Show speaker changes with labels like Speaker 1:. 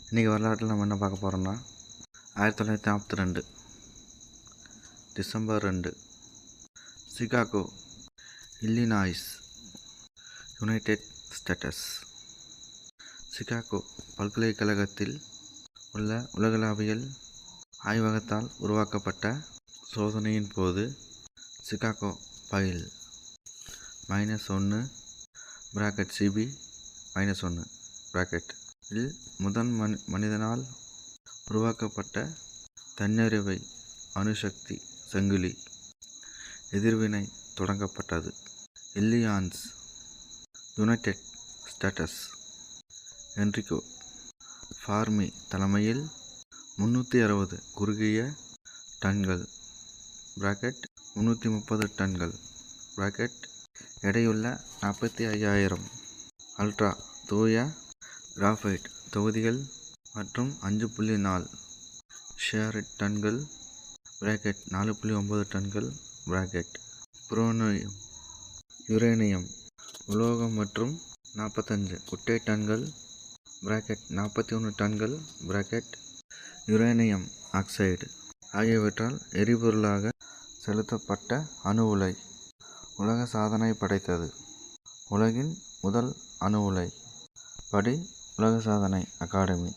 Speaker 1: இன்றைக்கி வரலாற்றில் நம்ம என்ன பார்க்க போகிறோம்னா 1942 December 2 Chicago, Illinois, United status. Chicago பல்கலைக்கழகத்தில் உள்ள உலகளாவியல் ஆய்வகத்தால் உருவாக்கப்பட்ட சோதனையின் போது சிகாகோ பைல் -1 CB -1 இல் முதன் மனிதனால் உருவாக்கப்பட்ட தன்னிறைவை அணுசக்தி சங்கிலி எதிர்வினை தொடங்கப்பட்டது. Illinois, United status. Enrico Fermi தலைமையில் 360 குறுகிய டன்கள் (330 டன்கள்) எடையுள்ள 45,000 அல்ட்ரா தூய கிராஃபைட் தொகுதிகள் மற்றும் 5.4 ஷேரிட் டன்கள் (4.9 டன்கள்) யுரேனியம் உலோகம் மற்றும் 45 குட்டை டன்கள் (41 டன்கள்) யுரேனியம் ஆக்சைடு ஆகியவற்றால் எரிபொருளாக செலுத்தப்பட்ட அணு உலை உலக சாதனை படைத்தது. உலகின் முதல் அணு உலை படி உலக சாதனை அகாடமி